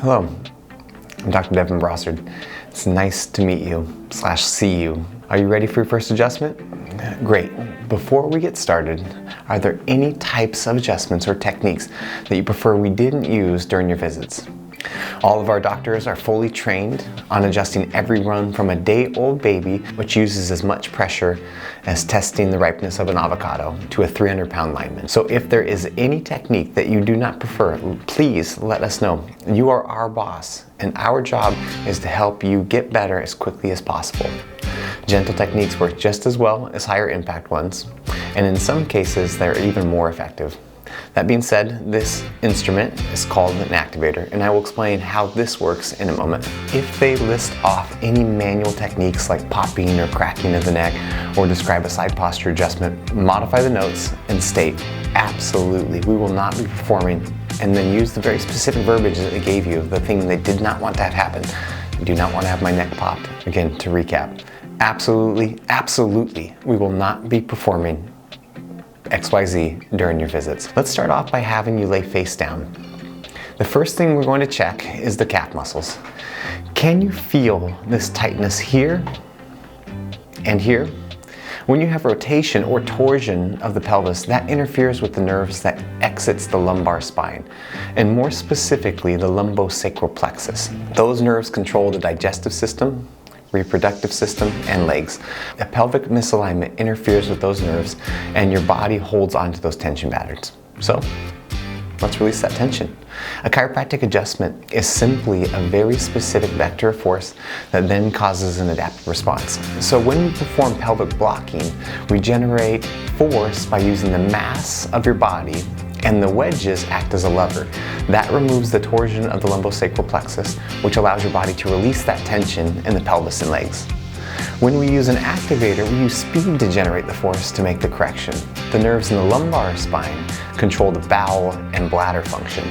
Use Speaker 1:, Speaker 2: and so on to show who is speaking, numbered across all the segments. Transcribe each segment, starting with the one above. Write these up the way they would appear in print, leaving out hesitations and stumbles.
Speaker 1: Hello, I'm Dr. Devin Brossard. It's nice to meet you / see you. Are you ready for your first adjustment? Great. Before we get started, are there any types of adjustments or techniques that you prefer we didn't use during your visits? All of our doctors are fully trained on adjusting every run from a day-old baby, which uses as much pressure as testing the ripeness of an avocado, to a 300-pound lineman. So if there is any technique that you do not prefer, please let us know. You are our boss, and our job is to help you get better as quickly as possible. Gentle techniques work just as well as higher impact ones, and in some cases they're even more effective. That being said, this instrument is called an activator, and I will explain how this works in a moment. If they list off any manual techniques like popping or cracking of the neck, or describe a side posture adjustment, modify the notes and state, absolutely, we will not be performing, and then use the very specific verbiage that they gave you, the thing they did not want to have happen. You do not want to have my neck popped. Again, to recap, absolutely, we will not be performing XYZ during your visits. Let's start off by having you lay face down. The first thing we're going to check is the calf muscles. Can you feel this tightness here and here? When you have rotation or torsion of the pelvis, that interferes with the nerves that exits the lumbar spine, and more specifically the lumbosacral plexus. Those nerves control the digestive system, reproductive system, and legs. A pelvic misalignment interferes with those nerves, and your body holds onto those tension patterns. So, let's release that tension. A chiropractic adjustment is simply a very specific vector of force that then causes an adaptive response. So when we perform pelvic blocking, we generate force by using the mass of your body, and the wedges act as a lever. That removes the torsion of the lumbosacral plexus, which allows your body to release that tension in the pelvis and legs. When we use an activator, we use speed to generate the force to make the correction. The nerves in the lumbar spine control the bowel and bladder function.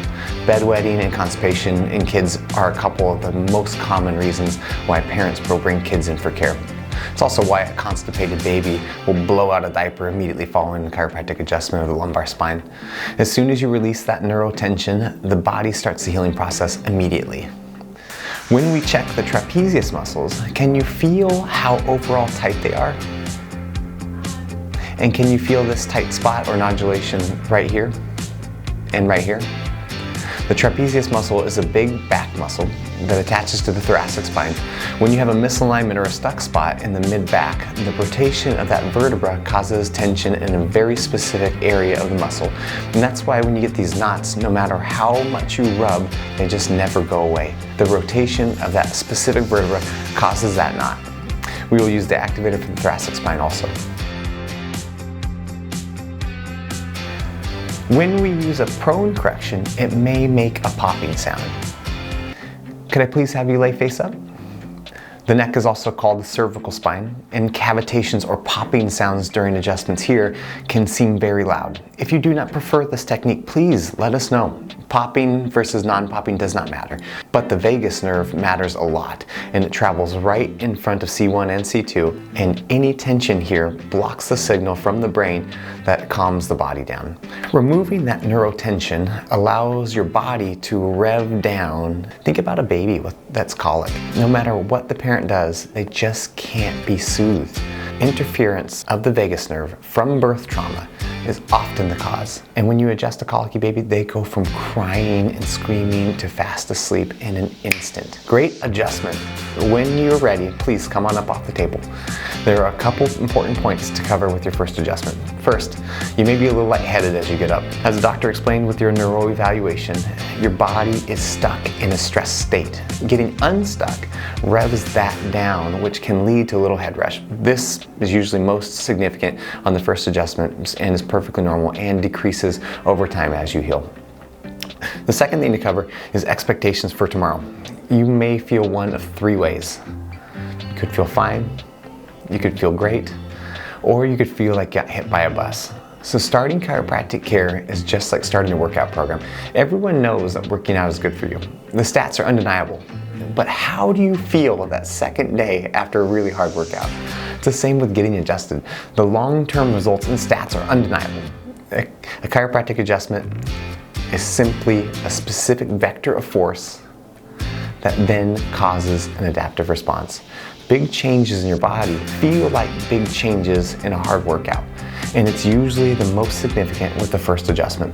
Speaker 1: Bedwetting and constipation in kids are a couple of the most common reasons why parents will bring kids in for care. It's also why a constipated baby will blow out a diaper immediately following the chiropractic adjustment of the lumbar spine. As soon as you release that neurotension, the body starts the healing process immediately. When we check the trapezius muscles, can you feel how overall tight they are? And can you feel this tight spot or nodulation right here and right here? The trapezius muscle is a big back muscle that attaches to the thoracic spine. When you have a misalignment or a stuck spot in the mid-back, the rotation of that vertebra causes tension in a very specific area of the muscle. And that's why when you get these knots, no matter how much you rub, they just never go away. The rotation of that specific vertebra causes that knot. We will use the activator for the thoracic spine also. When we use a prone correction, it may make a popping sound. Could I please have you lay face up? The neck is also called the cervical spine, and cavitations or popping sounds during adjustments here can seem very loud. If you do not prefer this technique, please let us know. Popping versus non-popping does not matter, but the vagus nerve matters a lot, and it travels right in front of C1 and C2, and any tension here blocks the signal from the brain that calms the body down. Removing that neurotension allows your body to rev down. Think about a baby that's colic. No matter what the parent does, they just can't be soothed. Interference of the vagus nerve from birth trauma is often the cause. And when you adjust a colicky baby, they go from crying and screaming to fast asleep in an instant. Great adjustment. When you're ready, please come on up off the table. There are a couple important points to cover with your first adjustment. First, you may be a little lightheaded as you get up. As the doctor explained with your neuro evaluation, your body is stuck in a stressed state. Getting unstuck revs that down, which can lead to a little head rush. This is usually most significant on the first adjustment and is perfectly normal and decreases over time as you heal. The second thing to cover is expectations for tomorrow. You may feel one of three ways. You could feel fine, you could feel great, or you could feel like you got hit by a bus. So starting chiropractic care is just like starting a workout program. Everyone knows that working out is good for you. The stats are undeniable. But how do you feel that second day after a really hard workout? It's the same with getting adjusted. The long-term results and stats are undeniable. A chiropractic adjustment is simply a specific vector of force that then causes an adaptive response. Big changes in your body feel like big changes in a hard workout, and it's usually the most significant with the first adjustment.